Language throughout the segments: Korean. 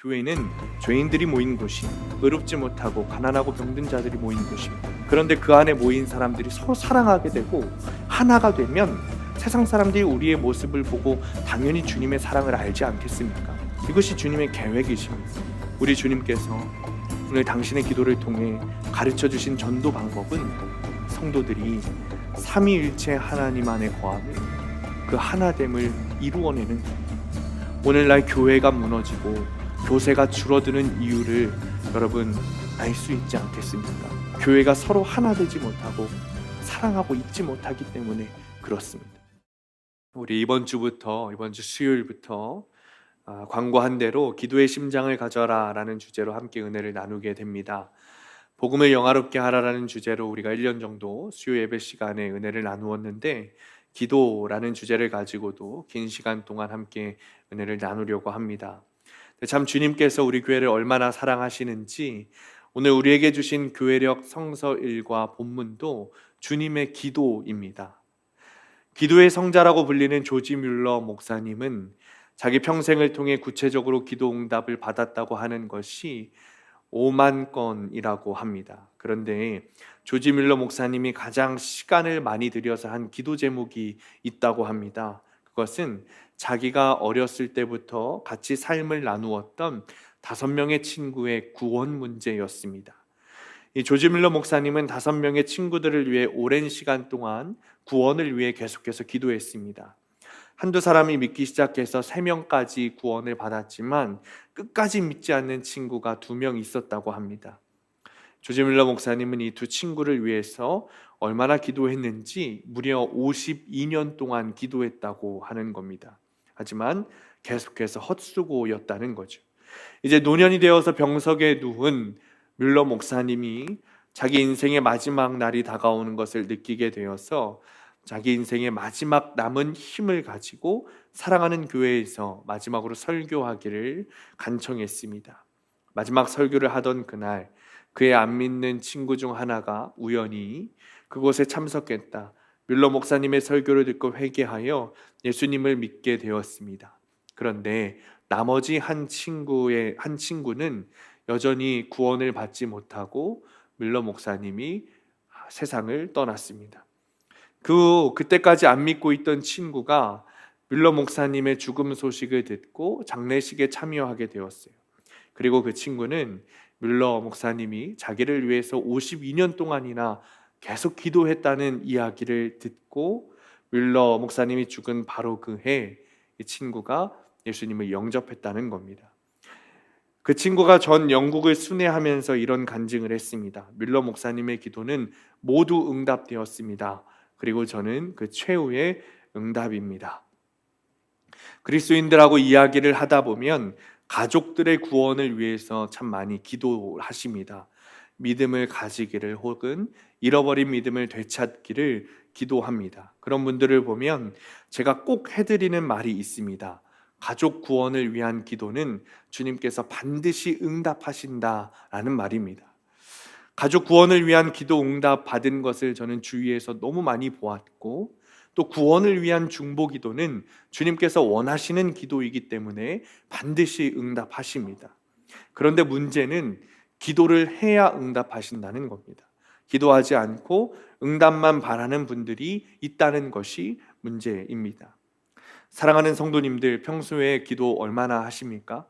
교회는 죄인들이 모인 곳이, 의롭지 못하고 가난하고 병든 자들이 모인 곳입니다. 그런데 그 안에 모인 사람들이 서로 사랑하게 되고 하나가 되면 세상 사람들이 우리의 모습을 보고 당연히 주님의 사랑을 알지 않겠습니까? 이것이 주님의 계획이십니다. 우리 주님께서 오늘 당신의 기도를 통해 가르쳐 주신 전도 방법은 성도들이 삼위일체 하나님 안에 거함을, 그 하나됨을 이루어내는 겁니다. 오늘날 교회가 무너지고 교세가 줄어드는 이유를 여러분 알 수 있지 않겠습니까? 교회가 서로 하나 되지 못하고 사랑하고 있지 못하기 때문에 그렇습니다. 우리 이번 주 수요일부터 광고한 대로 기도의 심장을 가져라 라는 주제로 함께 은혜를 나누게 됩니다. 복음을 영화롭게 하라라는 주제로 우리가 1년 정도 수요 예배 시간에 은혜를 나누었는데, 기도라는 주제를 가지고도 긴 시간 동안 함께 은혜를 나누려고 합니다. 참 주님께서 우리 교회를 얼마나 사랑하시는지 오늘 우리에게 주신 교회력 성서 1과 본문도 주님의 기도입니다. 기도의 성자라고 불리는 조지 뮬러 목사님은 자기 평생을 통해 구체적으로 기도 응답을 받았다고 하는 것이 5만 건이라고 합니다. 그런데 조지 뮬러 목사님이 가장 시간을 많이 들여서 한 기도 제목이 있다고 합니다. 그것은 자기가 어렸을 때부터 같이 삶을 나누었던 5명의 친구의 구원 문제였습니다. 이 조지 뮬러 목사님은 5명의 친구들을 위해 오랜 시간 동안 구원을 위해 계속해서 기도했습니다. 한두 사람이 믿기 시작해서 3명까지 구원을 받았지만 끝까지 믿지 않는 친구가 2명 있었다고 합니다. 조지 뮬러 목사님은 이 2 친구를 위해서 얼마나 기도했는지 무려 52년 동안 기도했다고 하는 겁니다. 하지만 계속해서 헛수고였다는 거죠. 이제 노년이 되어서 병석에 누운 뮬러 목사님이 자기 인생의 마지막 날이 다가오는 것을 느끼게 되어서 자기 인생의 마지막 남은 힘을 가지고 사랑하는 교회에서 마지막으로 설교하기를 간청했습니다. 마지막 설교를 하던 그날 그의 안 믿는 친구 중 하나가 우연히 그곳에 참석했다. 뮬러 목사님의 설교를 듣고 회개하여 예수님을 믿게 되었습니다. 그런데 나머지 한 친구는 여전히 구원을 받지 못하고 뮬러 목사님이 세상을 떠났습니다. 그때까지 안 믿고 있던 친구가 뮬러 목사님의 죽음 소식을 듣고 장례식에 참여하게 되었어요. 그리고 그 친구는 뮬러 목사님이 자기를 위해서 52년 동안이나 계속 기도했다는 이야기를 듣고 뮬러 목사님이 죽은 바로 그 해 이 친구가 예수님을 영접했다는 겁니다. 그 친구가 전 영국을 순회하면서 이런 간증을 했습니다. 뮬러 목사님의 기도는 모두 응답되었습니다. 그리고 저는 그 최후의 응답입니다. 그리스도인들하고 이야기를 하다 보면 가족들의 구원을 위해서 참 많이 기도하십니다. 믿음을 가지기를 혹은 잃어버린 믿음을 되찾기를 기도합니다. 그런 분들을 보면 제가 꼭 해드리는 말이 있습니다. 가족 구원을 위한 기도는 주님께서 반드시 응답하신다라는 말입니다. 가족 구원을 위한 기도 응답 받은 것을 저는 주위에서 너무 많이 보았고, 또 구원을 위한 중보 기도는 주님께서 원하시는 기도이기 때문에 반드시 응답하십니다. 그런데 문제는 기도를 해야 응답하신다는 겁니다. 기도하지 않고 응답만 바라는 분들이 있다는 것이 문제입니다. 사랑하는 성도님들, 평소에 기도 얼마나 하십니까?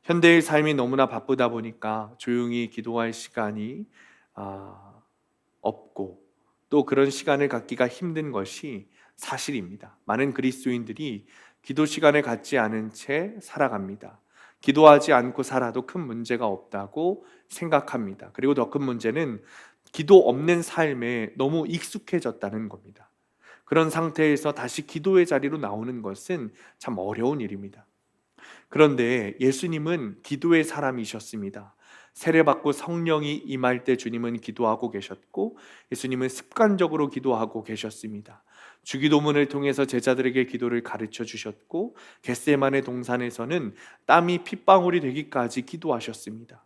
현대의 삶이 너무나 바쁘다 보니까 조용히 기도할 시간이 없고 또 그런 시간을 갖기가 힘든 것이 사실입니다. 많은 그리스도인들이 기도 시간을 갖지 않은 채 살아갑니다. 기도하지 않고 살아도 큰 문제가 없다고 생각합니다. 그리고 더 큰 문제는 기도 없는 삶에 너무 익숙해졌다는 겁니다. 그런 상태에서 다시 기도의 자리로 나오는 것은 참 어려운 일입니다. 그런데 예수님은 기도의 사람이셨습니다. 세례받고 성령이 임할 때 주님은 기도하고 계셨고, 예수님은 습관적으로 기도하고 계셨습니다. 주기도문을 통해서 제자들에게 기도를 가르쳐 주셨고, 겟세마네 동산에서는 땀이 핏방울이 되기까지 기도하셨습니다.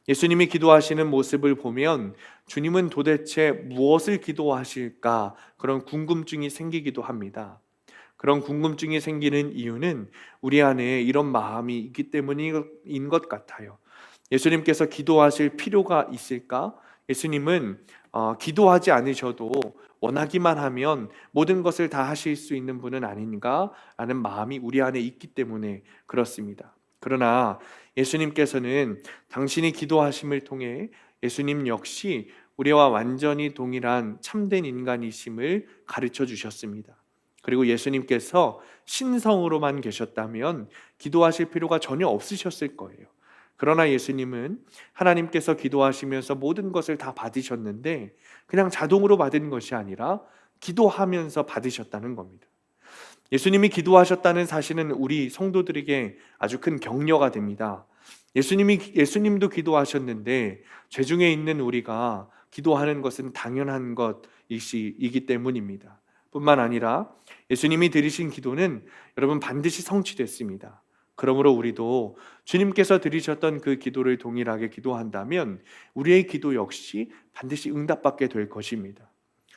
예수님이 기도하시는 모습을 보면 주님은 도대체 무엇을 기도하실까 그런 궁금증이 생기기도 합니다. 그런 궁금증이 생기는 이유는 우리 안에 이런 마음이 있기 때문인 것 같아요. 예수님께서 기도하실 필요가 있을까? 예수님은 기도하지 않으셔도 원하기만 하면 모든 것을 다 하실 수 있는 분은 아닌가 라는 마음이 우리 안에 있기 때문에 그렇습니다. 그러나 예수님께서는 당신이 기도하심을 통해 예수님 역시 우리와 완전히 동일한 참된 인간이심을 가르쳐 주셨습니다. 그리고 예수님께서 신성으로만 계셨다면 기도하실 필요가 전혀 없으셨을 거예요. 그러나 예수님은 하나님께서 기도하시면서 모든 것을 다 받으셨는데 그냥 자동으로 받은 것이 아니라 기도하면서 받으셨다는 겁니다. 예수님이 기도하셨다는 사실은 우리 성도들에게 아주 큰 격려가 됩니다. 예수님도 기도하셨는데 죄중에 있는 우리가 기도하는 것은 당연한 것이기 때문입니다. 뿐만 아니라 예수님이 드리신 기도는 여러분 반드시 성취됐습니다. 그러므로 우리도 주님께서 드리셨던 그 기도를 동일하게 기도한다면 우리의 기도 역시 반드시 응답받게 될 것입니다.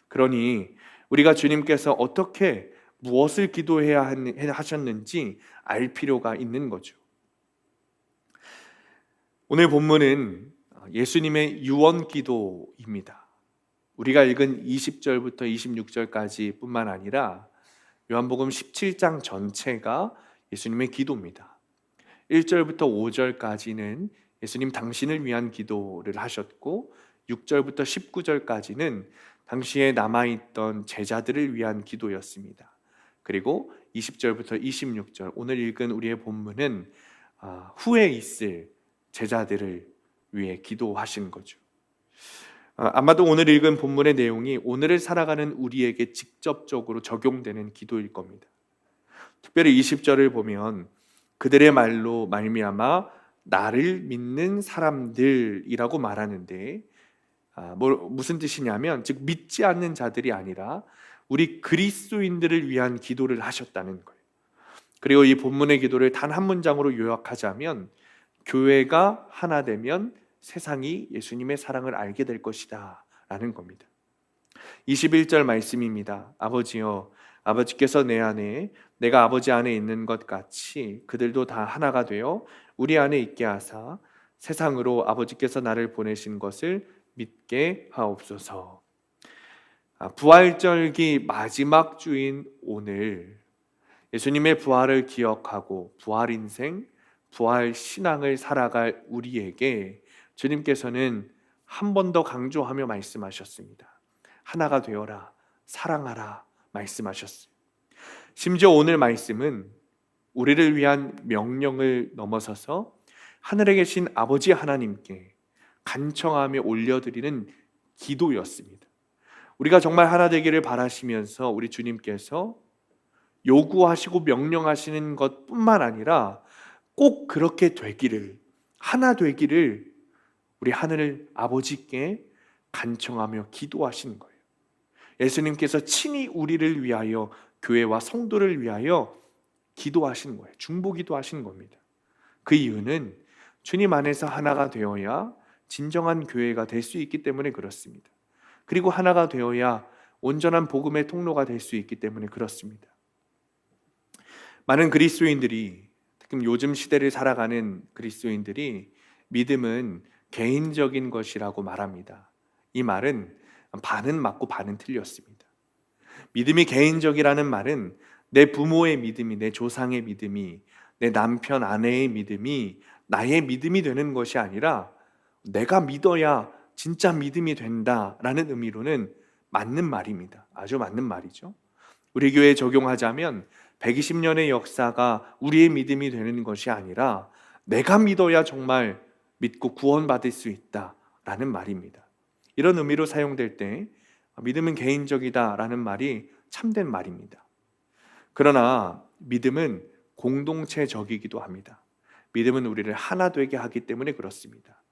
그러니 우리가 주님께서 어떻게 무엇을 기도해야 하셨는지 알 필요가 있는 거죠. 오늘 본문은 예수님의 유언 기도입니다. 우리가 읽은 20절부터 26절까지 뿐만 아니라 요한복음 17장 전체가 예수님의 기도입니다. 1절부터 5절까지는 예수님 당신을 위한 기도를 하셨고 6절부터 19절까지는 당시에 남아있던 제자들을 위한 기도였습니다. 그리고 20절부터 26절 오늘 읽은 우리의 본문은 후에 있을 제자들을 위해 기도하신 거죠. 아마도 오늘 읽은 본문의 내용이 오늘을 살아가는 우리에게 직접적으로 적용되는 기도일 겁니다. 특별히 20절을 보면 그들의 말로 말미암아 나를 믿는 사람들이라고 말하는데 무슨 뜻이냐면 즉 믿지 않는 자들이 아니라 우리 그리스도인들을 위한 기도를 하셨다는 거예요. 그리고 이 본문의 기도를 단 한 문장으로 요약하자면 교회가 하나 되면 세상이 예수님의 사랑을 알게 될 것이다 라는 겁니다. 21절 말씀입니다. 아버지여 아버지께서 내 안에 내가 아버지 안에 있는 것 같이 그들도 다 하나가 되어 우리 안에 있게 하사 세상으로 아버지께서 나를 보내신 것을 믿게 하옵소서. 부활절기 마지막 주인 오늘 예수님의 부활을 기억하고 부활 인생, 부활 신앙을 살아갈 우리에게 주님께서는 한 번 더 강조하며 말씀하셨습니다. 하나가 되어라, 사랑하라 말씀하셨어요. 심지어 오늘 말씀은 우리를 위한 명령을 넘어서서 하늘에 계신 아버지 하나님께 간청하며 올려드리는 기도였습니다. 우리가 정말 하나 되기를 바라시면서 우리 주님께서 요구하시고 명령하시는 것뿐만 아니라 꼭 그렇게 되기를, 하나 되기를 우리 하늘 아버지께 간청하며 기도하시는 거예요. 예수님께서 친히 우리를 위하여 교회와 성도를 위하여 기도하시는 거예요. 중보기도 하시는 겁니다. 그 이유는 주님 안에서 하나가 되어야 진정한 교회가 될 수 있기 때문에 그렇습니다. 그리고 하나가 되어야 온전한 복음의 통로가 될 수 있기 때문에 그렇습니다. 많은 그리스도인들이, 특히 요즘 시대를 살아가는 그리스도인들이 믿음은 개인적인 것이라고 말합니다. 이 말은 반은 맞고 반은 틀렸습니다. 믿음이 개인적이라는 말은 내 부모의 믿음이, 내 조상의 믿음이, 내 남편, 아내의 믿음이 나의 믿음이 되는 것이 아니라 내가 믿어야 진짜 믿음이 된다라는 의미로는 맞는 말입니다. 아주 맞는 말이죠. 우리 교회에 적용하자면 120년의 역사가 우리의 믿음이 되는 것이 아니라 내가 믿어야 정말 믿고 구원받을 수 있다라는 말입니다. 이런 의미로 사용될 때 믿음은 개인적이다라는 말이 참된 말입니다. 그러나 믿음은 공동체적이기도 합니다. 믿음은 우리를 하나 되게 하기 때문에 그렇습니다.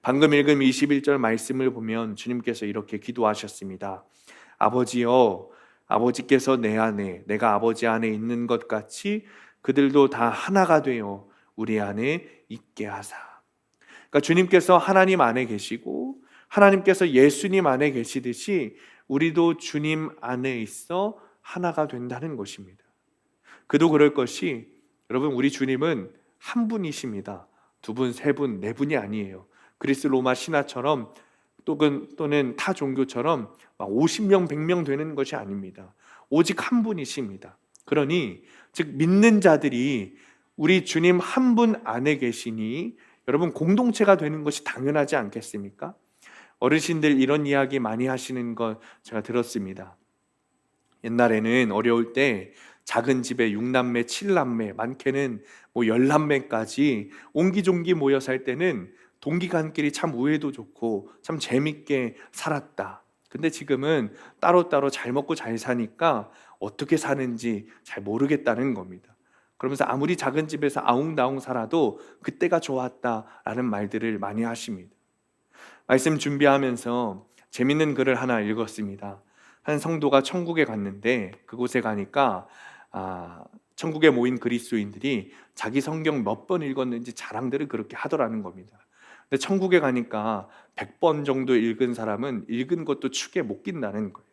방금 읽은 21절 말씀을 보면 주님께서 이렇게 기도하셨습니다. 아버지여, 아버지께서 내 안에, 내가 아버지 안에 있는 것 같이 그들도 다 하나가 되어 우리 안에 있게 하사. 그러니까 주님께서 하나님 안에 계시고 하나님께서 예수님 안에 계시듯이 우리도 주님 안에 있어 하나가 된다는 것입니다. 그도 그럴 것이 여러분 우리 주님은 한 분이십니다. 두 분, 세 분, 네 분이 아니에요. 그리스 로마 신화처럼 또는 타 종교처럼 막 50명, 100명 되는 것이 아닙니다. 오직 한 분이십니다. 그러니 즉 믿는 자들이 우리 주님 한 분 안에 계시니 여러분 공동체가 되는 것이 당연하지 않겠습니까? 어르신들 이런 이야기 많이 하시는 거 제가 들었습니다. 옛날에는 어려울 때 작은 집에 6남매, 7남매, 많게는 뭐 10남매까지 옹기종기 모여 살 때는 동기간끼리 참 우애도 좋고 참 재밌게 살았다. 근데 지금은 따로따로 잘 먹고 잘 사니까 어떻게 사는지 잘 모르겠다는 겁니다. 그러면서 아무리 작은 집에서 아웅다웅 살아도 그때가 좋았다라는 말들을 많이 하십니다. 말씀 준비하면서 재밌는 글을 하나 읽었습니다. 한 성도가 천국에 갔는데 그곳에 가니까 천국에 모인 그리스도인들이 자기 성경 몇 번 읽었는지 자랑들을 그렇게 하더라는 겁니다. 근데 천국에 가니까 100번 정도 읽은 사람은 읽은 것도 축에 못 낀다는 거예요.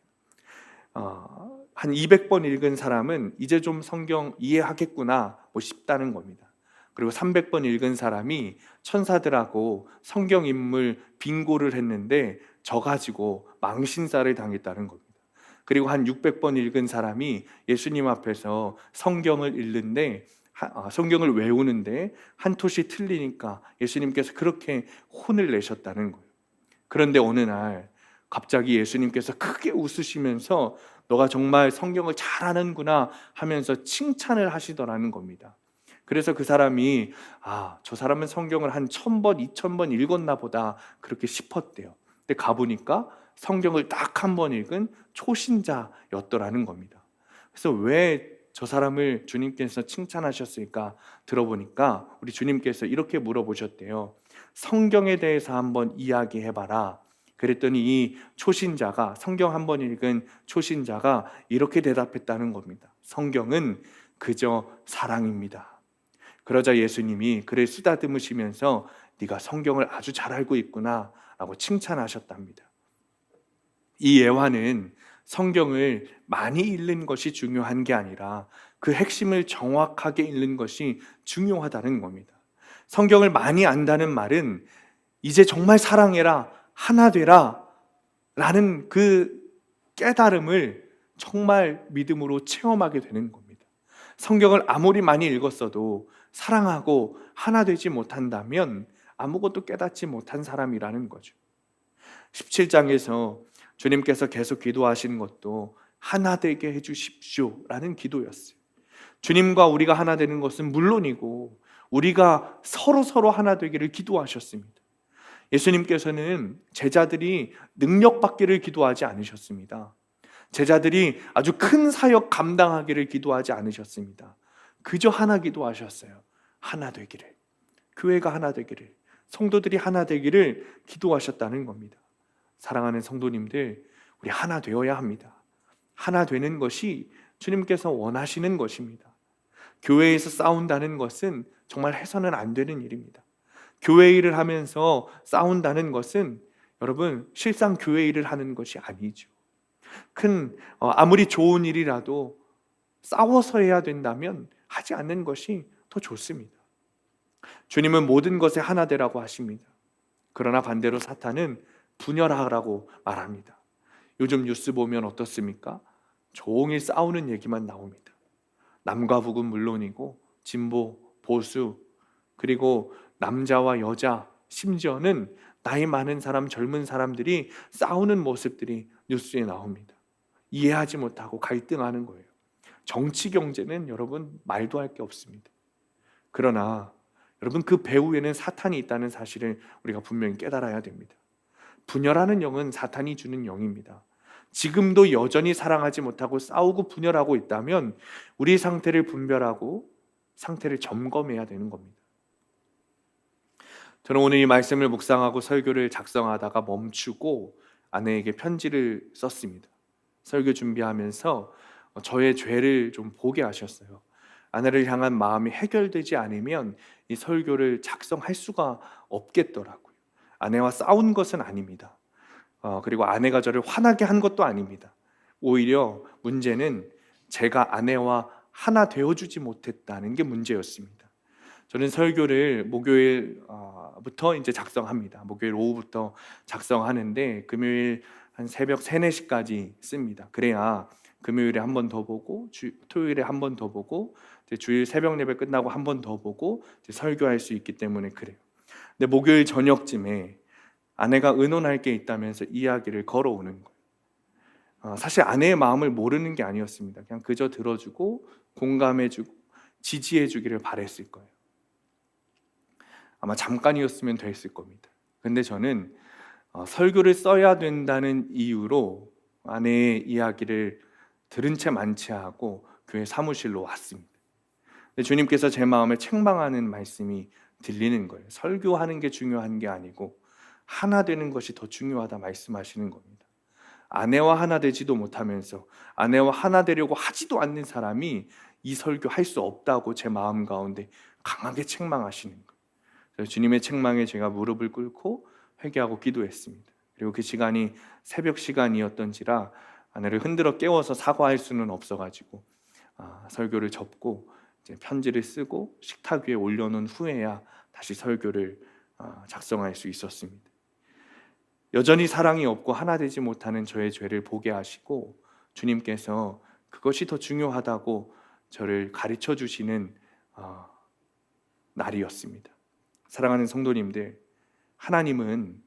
한 200번 읽은 사람은 이제 좀 성경 이해하겠구나 뭐 싶다는 겁니다. 그리고 300번 읽은 사람이 천사들하고 성경 인물 빙고를 했는데 져 가지고 망신살을 당했다는 겁니다. 그리고 한 600번 읽은 사람이 예수님 앞에서 성경을 읽는데 성경을 외우는데 한 토시 틀리니까 예수님께서 그렇게 혼을 내셨다는 거예요. 그런데 어느 날 갑자기 예수님께서 크게 웃으시면서 너가 정말 성경을 잘하는구나 하면서 칭찬을 하시더라는 겁니다. 그래서 그 사람이 저 사람은 성경을 한 1000번, 2000번 읽었나 보다 그렇게 싶었대요. 근데 가보니까 성경을 딱 한 번 읽은 초신자였더라는 겁니다. 그래서 왜 저 사람을 주님께서 칭찬하셨을까 들어보니까 우리 주님께서 이렇게 물어보셨대요. 성경에 대해서 한번 이야기해봐라. 그랬더니 이 초신자가, 성경 한 번 읽은 초신자가 이렇게 대답했다는 겁니다. 성경은 그저 사랑입니다. 그러자 예수님이 그를 쓰다듬으시면서 네가 성경을 아주 잘 알고 있구나 라고 칭찬하셨답니다. 이 예화는 성경을 많이 읽는 것이 중요한 게 아니라 그 핵심을 정확하게 읽는 것이 중요하다는 겁니다. 성경을 많이 안다는 말은 이제 정말 사랑해라, 하나 되라 라는 그 깨달음을 정말 믿음으로 체험하게 되는 겁니다. 성경을 아무리 많이 읽었어도 사랑하고 하나 되지 못한다면 아무것도 깨닫지 못한 사람이라는 거죠. 17장에서 주님께서 계속 기도하시는 것도 하나 되게 해주십시오 라는 기도였어요. 주님과 우리가 하나 되는 것은 물론이고 우리가 서로 하나 되기를 기도하셨습니다. 예수님께서는 제자들이 능력받기를 기도하지 않으셨습니다. 제자들이 아주 큰 사역 감당하기를 기도하지 않으셨습니다. 그저 하나 기도하셨어요. 하나 되기를, 교회가 하나 되기를, 성도들이 하나 되기를 기도하셨다는 겁니다. 사랑하는 성도님들, 우리 하나 되어야 합니다. 하나 되는 것이 주님께서 원하시는 것입니다. 교회에서 싸운다는 것은 정말 해서는 안 되는 일입니다. 교회 일을 하면서 싸운다는 것은 여러분 실상 교회 일을 하는 것이 아니죠. 아무리 좋은 일이라도 싸워서 해야 된다면 하지 않는 것이 더 좋습니다. 주님은 모든 것에 하나 되라고 하십니다. 그러나 반대로 사탄은 분열하라고 말합니다. 요즘 뉴스 보면 어떻습니까? 종일 싸우는 얘기만 나옵니다. 남과 북은 물론이고 진보, 보수, 그리고 남자와 여자, 심지어는 나이 많은 사람, 젊은 사람들이 싸우는 모습들이 뉴스에 나옵니다. 이해하지 못하고 갈등하는 거예요. 정치 경제는 여러분 말도 할 게 없습니다. 그러나 여러분 그 배후에는 사탄이 있다는 사실을 우리가 분명히 깨달아야 됩니다. 분열하는 영은 사탄이 주는 영입니다. 지금도 여전히 사랑하지 못하고 싸우고 분열하고 있다면 우리 상태를 분별하고 상태를 점검해야 되는 겁니다. 저는 오늘 이 말씀을 묵상하고 설교를 작성하다가 멈추고 아내에게 편지를 썼습니다. 설교 준비하면서 저의 죄를 좀 보게 하셨어요. 아내를 향한 마음이 해결되지 않으면 이 설교를 작성할 수가 없겠더라고요. 아내와 싸운 것은 아닙니다. 그리고 아내가 저를 화나게 한 것도 아닙니다. 오히려 문제는 제가 아내와 하나 되어주지 못했다는 게 문제였습니다. 저는 설교를 목요일부터 이제 작성합니다. 목요일 오후부터 작성하는데 금요일 한 새벽 3, 4시까지 씁니다. 그래야 금요일에 한 번 더 보고 토요일에 한 번 더 보고 이제 주일 새벽 예배 끝나고 한 번 더 보고 이제 설교할 수 있기 때문에 그래요. 근데 목요일 저녁쯤에 아내가 의논할 게 있다면서 이야기를 걸어오는 거예요. 사실 아내의 마음을 모르는 게 아니었습니다. 그냥 그저 들어주고 공감해주고 지지해주기를 바랬을 거예요. 아마 잠깐이었으면 됐을 겁니다. 근데 저는 설교를 써야 된다는 이유로 아내의 이야기를 들은 채 만취하고 교회 사무실로 왔습니다. 근데 주님께서 제 마음에 책망하는 말씀이 들리는 거예요. 설교하는 게 중요한 게 아니고 하나 되는 것이 더 중요하다 말씀하시는 겁니다. 아내와 하나 되지도 못하면서 아내와 하나 되려고 하지도 않는 사람이 이 설교 할 수 없다고 제 마음 가운데 강하게 책망하시는 거예요. 그래서 주님의 책망에 제가 무릎을 꿇고 회개하고 기도했습니다. 그리고 그 시간이 새벽 시간이었던지라 아내를 흔들어 깨워서 사과할 수는 없어가지고 설교를 접고 이제 편지를 쓰고 식탁 위에 올려놓은 후에야 다시 설교를 작성할 수 있었습니다. 여전히 사랑이 없고 하나 되지 못하는 저의 죄를 보게 하시고 주님께서 그것이 더 중요하다고 저를 가르쳐 주시는 날이었습니다. 사랑하는 성도님들, 하나님은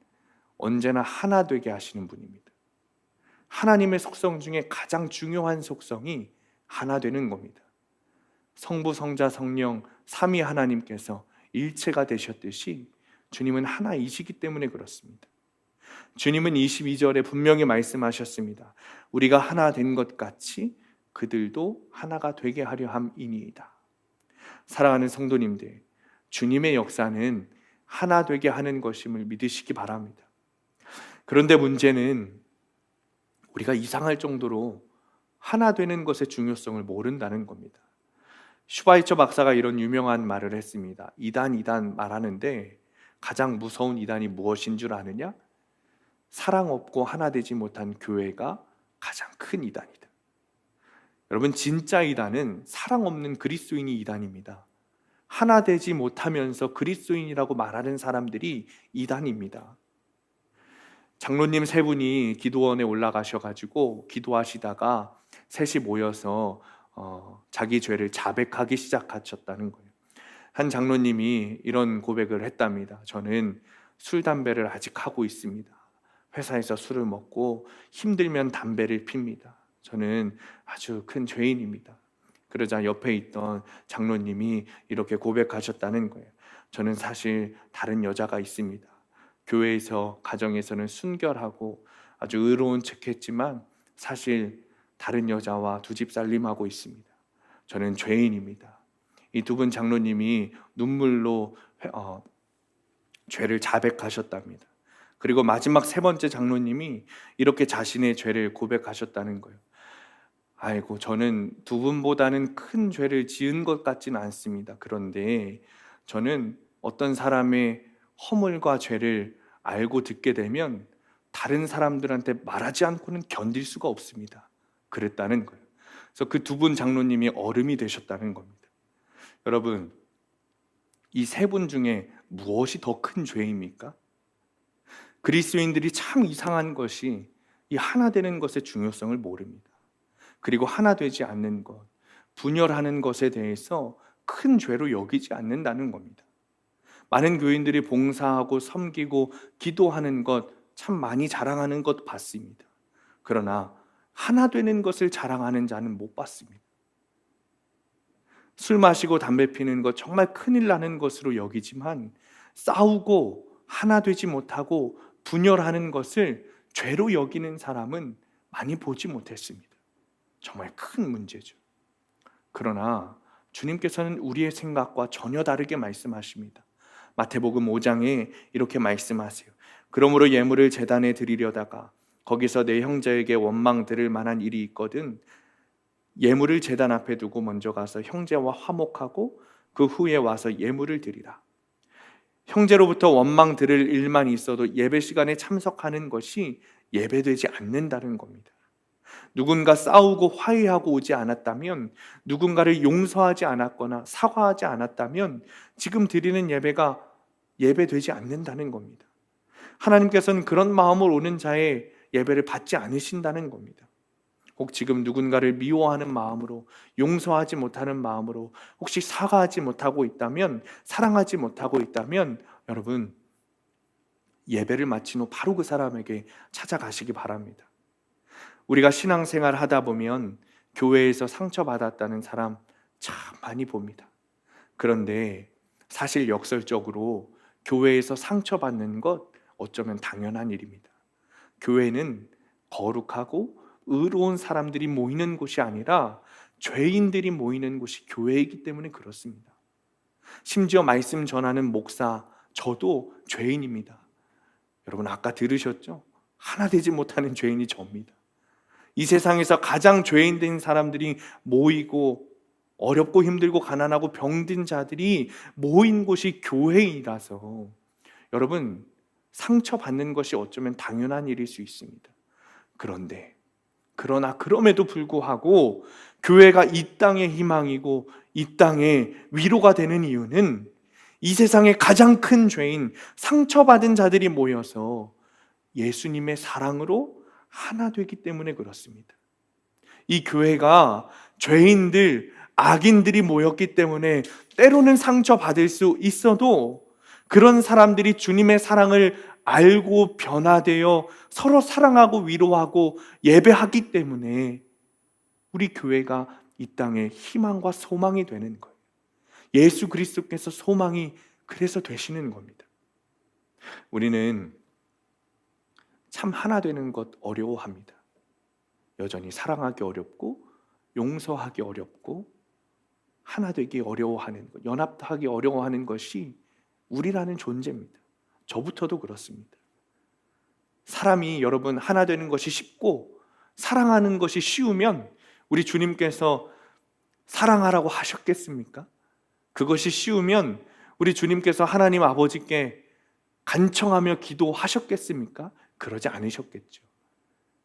언제나 하나 되게 하시는 분입니다. 하나님의 속성 중에 가장 중요한 속성이 하나 되는 겁니다. 성부, 성자, 성령 삼위 하나님께서 일체가 되셨듯이 주님은 하나이시기 때문에 그렇습니다. 주님은 22절에 분명히 말씀하셨습니다. 우리가 하나 된 것 같이 그들도 하나가 되게 하려 함이니이다. 사랑하는 성도님들, 주님의 역사는 하나 되게 하는 것임을 믿으시기 바랍니다. 그런데 문제는 우리가 이상할 정도로 하나 되는 것의 중요성을 모른다는 겁니다. 슈바이처 박사가 이런 유명한 말을 했습니다. 이단 말하는데 가장 무서운 이단이 무엇인 줄 아느냐? 사랑 없고 하나 되지 못한 교회가 가장 큰 이단이다. 여러분, 진짜 이단은 사랑 없는 그리스도인이 이단입니다. 하나 되지 못하면서 그리스도인이라고 말하는 사람들이 이단입니다. 장로님 3분이 기도원에 올라가셔가지고 기도하시다가 셋이 모여서 자기 죄를 자백하기 시작하셨다는 거예요. 한 장로님이 이런 고백을 했답니다. 저는 술, 담배를 아직 하고 있습니다. 회사에서 술을 먹고 힘들면 담배를 핍니다. 저는 아주 큰 죄인입니다. 그러자 옆에 있던 장로님이 이렇게 고백하셨다는 거예요. 저는 사실 다른 여자가 있습니다. 교회에서, 가정에서는 순결하고 아주 의로운 척했지만 사실 다른 여자와 2집 살림하고 있습니다. 저는 죄인입니다. 이 2분 장로님이 눈물로 죄를 자백하셨답니다. 그리고 마지막 3번째 장로님이 이렇게 자신의 죄를 고백하셨다는 거예요. 아이고, 저는 2분보다는 큰 죄를 지은 것 같지는 않습니다. 그런데 저는 어떤 사람의 허물과 죄를 알고 듣게 되면 다른 사람들한테 말하지 않고는 견딜 수가 없습니다. 그랬다는 거예요. 그래서 그 2분 장로님이 얼음이 되셨다는 겁니다. 여러분, 이 3분 중에 무엇이 더 큰 죄입니까? 그리스도인들이 참 이상한 것이 이 하나 되는 것의 중요성을 모릅니다. 그리고 하나 되지 않는 것, 분열하는 것에 대해서 큰 죄로 여기지 않는다는 겁니다. 많은 교인들이 봉사하고 섬기고 기도하는 것 참 많이 자랑하는 것 봤습니다. 그러나 하나 되는 것을 자랑하는 자는 못 봤습니다. 술 마시고 담배 피는 것 정말 큰일 나는 것으로 여기지만 싸우고 하나 되지 못하고 분열하는 것을 죄로 여기는 사람은 많이 보지 못했습니다. 정말 큰 문제죠. 그러나 주님께서는 우리의 생각과 전혀 다르게 말씀하십니다. 마태복음 5장에 이렇게 말씀하세요. 그러므로 예물을 제단에 드리려다가 거기서 내 형제에게 원망 들을 만한 일이 있거든 예물을 제단 앞에 두고 먼저 가서 형제와 화목하고 그 후에 와서 예물을 드리라. 형제로부터 원망 들을 일만 있어도 예배 시간에 참석하는 것이 예배되지 않는다는 겁니다. 누군가 싸우고 화해하고 오지 않았다면, 누군가를 용서하지 않았거나 사과하지 않았다면 지금 드리는 예배가 예배되지 않는다는 겁니다. 하나님께서는 그런 마음으로 오는 자의 예배를 받지 않으신다는 겁니다. 혹 지금 누군가를 미워하는 마음으로, 용서하지 못하는 마음으로, 혹시 사과하지 못하고 있다면, 사랑하지 못하고 있다면 여러분, 예배를 마친 후 바로 그 사람에게 찾아가시기 바랍니다. 우리가 신앙생활 하다 보면 교회에서 상처받았다는 사람 참 많이 봅니다. 그런데 사실 역설적으로 교회에서 상처받는 것 어쩌면 당연한 일입니다. 교회는 거룩하고 의로운 사람들이 모이는 곳이 아니라 죄인들이 모이는 곳이 교회이기 때문에 그렇습니다. 심지어 말씀 전하는 목사, 저도 죄인입니다. 여러분 아까 들으셨죠? 하나 되지 못하는 죄인이 접니다. 이 세상에서 가장 죄인된 사람들이 모이고, 어렵고 힘들고 가난하고 병든 자들이 모인 곳이 교회이라서 여러분, 상처받는 것이 어쩌면 당연한 일일 수 있습니다. 그러나 그럼에도 불구하고 교회가 이 땅의 희망이고 이 땅의 위로가 되는 이유는 이 세상의 가장 큰 죄인, 상처받은 자들이 모여서 예수님의 사랑으로 하나 되기 때문에 그렇습니다. 이 교회가 죄인들, 악인들이 모였기 때문에 때로는 상처받을 수 있어도 그런 사람들이 주님의 사랑을 알고 변화되어 서로 사랑하고 위로하고 예배하기 때문에 우리 교회가 이 땅에 희망과 소망이 되는 거예요. 예수 그리스도께서 소망이 그래서 되시는 겁니다. 우리는 참 하나 되는 것 어려워합니다. 여전히 사랑하기 어렵고 용서하기 어렵고 하나 되기 어려워하는 것, 연합하기 어려워하는 것이 우리라는 존재입니다. 저부터도 그렇습니다. 사람이 여러분 하나 되는 것이 쉽고 사랑하는 것이 쉬우면 우리 주님께서 사랑하라고 하셨겠습니까? 그것이 쉬우면 우리 주님께서 하나님 아버지께 간청하며 기도하셨겠습니까? 그러지 않으셨겠죠.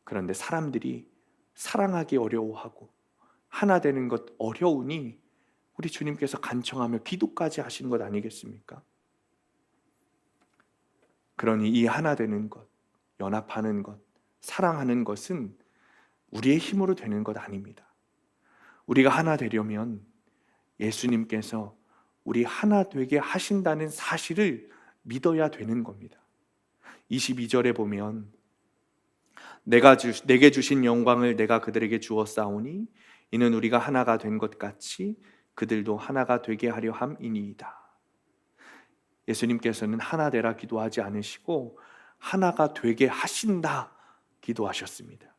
그런데 사람들이 사랑하기 어려워하고 하나 되는 것 어려우니 우리 주님께서 간청하며 기도까지 하시는 것 아니겠습니까? 그러니 이 하나 되는 것, 연합하는 것, 사랑하는 것은 우리의 힘으로 되는 것 아닙니다. 우리가 하나 되려면 예수님께서 우리 하나 되게 하신다는 사실을 믿어야 되는 겁니다. 22절에 보면 내게 주신 영광을 내가 그들에게 주었사오니 이는 우리가 하나가 된 것 같이 그들도 하나가 되게 하려 함이니이다. 예수님께서는 하나 되라 기도하지 않으시고 하나가 되게 하신다 기도하셨습니다.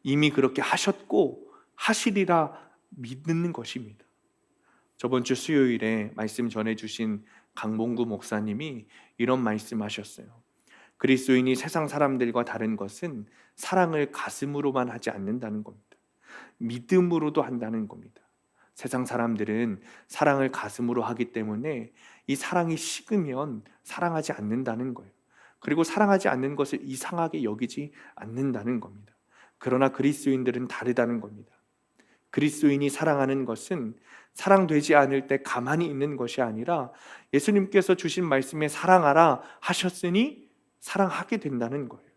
이미 그렇게 하셨고 하시리라 믿는 것입니다. 저번 주 수요일에 말씀 전해주신 강봉구 목사님이 이런 말씀하셨어요. 그리스도인이 세상 사람들과 다른 것은 사랑을 가슴으로만 하지 않는다는 겁니다. 믿음으로도 한다는 겁니다. 세상 사람들은 사랑을 가슴으로 하기 때문에 이 사랑이 식으면 사랑하지 않는다는 거예요. 그리고 사랑하지 않는 것을 이상하게 여기지 않는다는 겁니다. 그러나 그리스도인들은 다르다는 겁니다. 그리스도인이 사랑하는 것은 사랑되지 않을 때 가만히 있는 것이 아니라 예수님께서 주신 말씀에 사랑하라 하셨으니 사랑하게 된다는 거예요.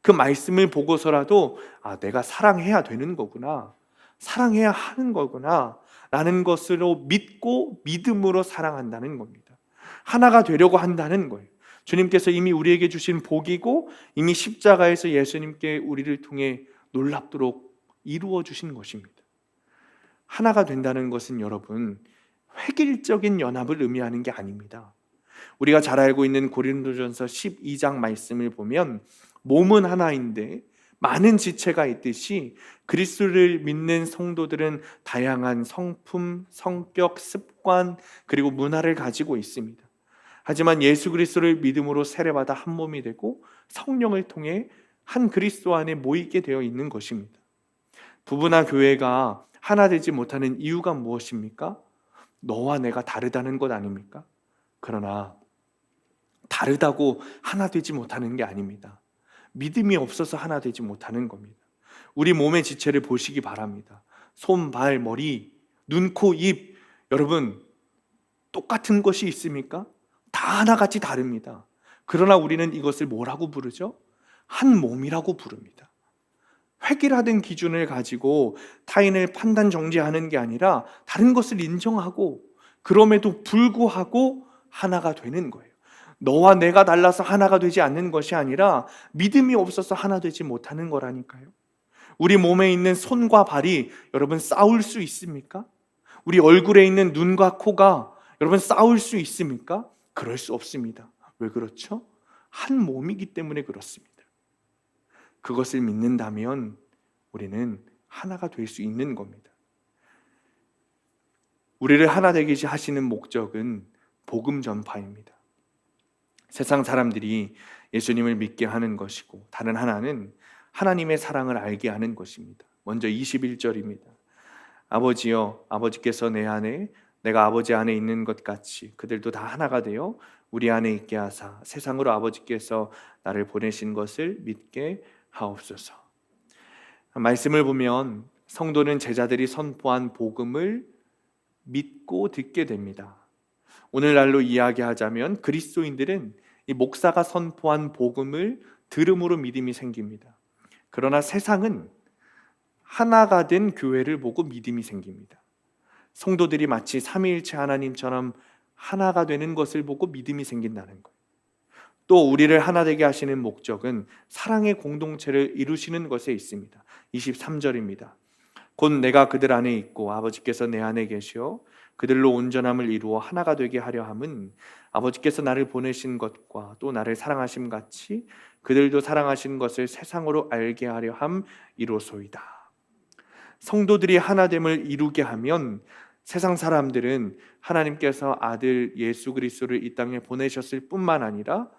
그 말씀을 보고서라도 내가 사랑해야 되는 거구나, 사랑해야 하는 거구나 라는 것으로 믿고 믿음으로 사랑한다는 겁니다. 하나가 되려고 한다는 거예요. 주님께서 이미 우리에게 주신 복이고 이미 십자가에서 예수님께 우리를 통해 놀랍도록 이루어 주신 것입니다. 하나가 된다는 것은 여러분 획일적인 연합을 의미하는 게 아닙니다. 우리가 잘 알고 있는 고린도전서 12장 말씀을 보면 몸은 하나인데 많은 지체가 있듯이 그리스도를 믿는 성도들은 다양한 성품, 성격, 습관 그리고 문화를 가지고 있습니다. 하지만 예수 그리스도를 믿음으로 세례받아 한 몸이 되고 성령을 통해 한 그리스도 안에 모이게 되어 있는 것입니다. 부부나 교회가 하나 되지 못하는 이유가 무엇입니까? 너와 내가 다르다는 것 아닙니까? 그러나 다르다고 하나 되지 못하는 게 아닙니다. 믿음이 없어서 하나 되지 못하는 겁니다. 우리 몸의 지체를 보시기 바랍니다. 손, 발, 머리, 눈, 코, 입, 여러분 똑같은 것이 있습니까? 다 하나같이 다릅니다. 그러나 우리는 이것을 뭐라고 부르죠? 한 몸이라고 부릅니다. 획일화된 기준을 가지고 타인을 판단 정죄하는 게 아니라 다른 것을 인정하고 그럼에도 불구하고 하나가 되는 거예요. 너와 내가 달라서 하나가 되지 않는 것이 아니라 믿음이 없어서 하나 되지 못하는 거라니까요. 우리 몸에 있는 손과 발이 여러분 싸울 수 있습니까? 우리 얼굴에 있는 눈과 코가 여러분 싸울 수 있습니까? 그럴 수 없습니다. 왜 그렇죠? 한 몸이기 때문에 그렇습니다. 그것을 믿는다면 우리는 하나가 될 수 있는 겁니다. 우리를 하나 되게 하시는 목적은 복음 전파입니다. 세상 사람들이 예수님을 믿게 하는 것이고 다른 하나는 하나님의 사랑을 알게 하는 것입니다. 먼저 21절입니다. 아버지여, 아버지께서 내 안에 내가 아버지 안에 있는 것 같이 그들도 다 하나가 되어 우리 안에 있게 하사 세상으로 아버지께서 나를 보내신 것을 믿게 하옵소서. 말씀을 보면 성도는 제자들이 선포한 복음을 믿고 듣게 됩니다. 오늘날로 이야기하자면 그리스도인들은 이 목사가 선포한 복음을 들음으로 믿음이 생깁니다. 그러나 세상은 하나가 된 교회를 보고 믿음이 생깁니다. 성도들이 마치 삼위일체 하나님처럼 하나가 되는 것을 보고 믿음이 생긴다는 거예요. 또 우리를 하나 되게 하시는 목적은 사랑의 공동체를 이루시는 것에 있습니다. 23절입니다. 곧 내가 그들 안에 있고 아버지께서 내 안에 계시어 그들로 온전함을 이루어 하나가 되게 하려 함은 아버지께서 나를 보내신 것과 또 나를 사랑하심 같이 그들도 사랑하신 것을 세상으로 알게 하려 함이로소이다. 성도들이 하나됨을 이루게 하면 세상 사람들은 하나님께서 아들 예수 그리스도를 이 땅에 보내셨을 뿐만 아니라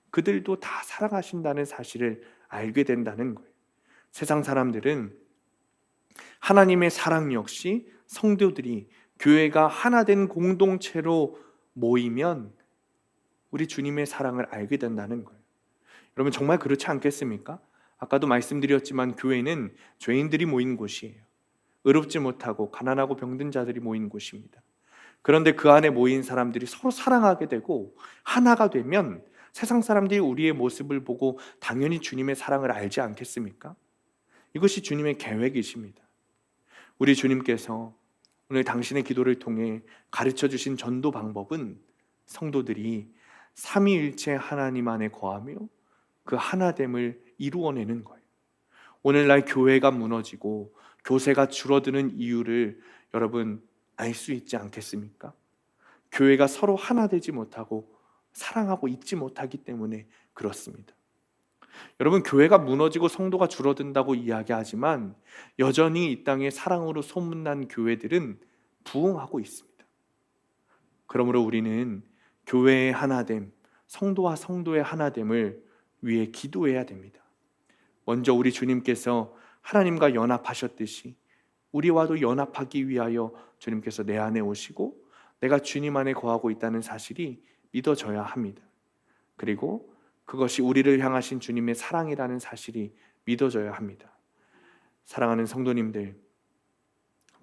그들도 다 사랑하신다는 사실을 알게 된다는 거예요. 세상 사람들은 하나님의 사랑 역시 성도들이 교회가 하나 된 공동체로 모이면 우리 주님의 사랑을 알게 된다는 거예요. 여러분 정말 그렇지 않겠습니까? 아까도 말씀드렸지만 교회는 죄인들이 모인 곳이에요. 의롭지 못하고 가난하고 병든 자들이 모인 곳입니다. 그런데 그 안에 모인 사람들이 서로 사랑하게 되고 하나가 되면 세상 사람들이 우리의 모습을 보고 당연히 주님의 사랑을 알지 않겠습니까? 이것이 주님의 계획이십니다. 우리 주님께서 오늘 당신의 기도를 통해 가르쳐 주신 전도 방법은 성도들이 삼위일체 하나님 안에 거하며 그 하나됨을 이루어내는 거예요. 오늘날 교회가 무너지고 교세가 줄어드는 이유를 여러분 알 수 있지 않겠습니까? 교회가 서로 하나 되지 못하고 사랑하고 있지 못하기 때문에 그렇습니다. 여러분 교회가 무너지고 성도가 줄어든다고 이야기하지만 여전히 이 땅에 사랑으로 소문난 교회들은 부흥하고 있습니다. 그러므로 우리는 교회의 하나됨, 성도와 성도의 하나됨을 위해 기도해야 됩니다. 먼저 우리 주님께서 하나님과 연합하셨듯이 우리와도 연합하기 위하여 주님께서 내 안에 오시고 내가 주님 안에 거하고 있다는 사실이 믿어져야 합니다. 그리고 그것이 우리를 향하신 주님의 사랑이라는 사실이 믿어져야 합니다. 사랑하는 성도님들,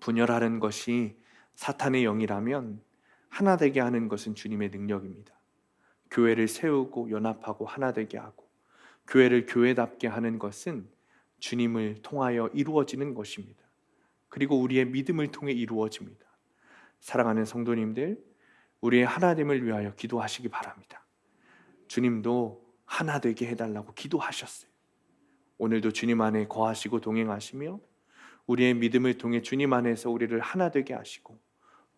분열하는 것이 사탄의 영이라면 하나 되게 하는 것은 주님의 능력입니다. 교회를 세우고 연합하고 하나 되게 하고 교회를 교회답게 하는 것은 주님을 통하여 이루어지는 것입니다. 그리고 우리의 믿음을 통해 이루어집니다. 사랑하는 성도님들, 우리의 하나됨을 위하여 기도하시기 바랍니다. 주님도 하나 되게 해달라고 기도하셨어요. 오늘도 주님 안에 거하시고 동행하시며 우리의 믿음을 통해 주님 안에서 우리를 하나 되게 하시고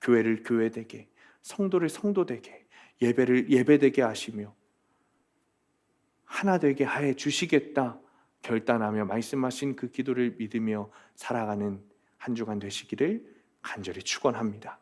교회를 교회되게, 성도를 성도되게, 예배를 예배되게 하시며 하나 되게 하여 주시겠다 결단하며 말씀하신 그 기도를 믿으며 살아가는 한 주간 되시기를 간절히 축원합니다.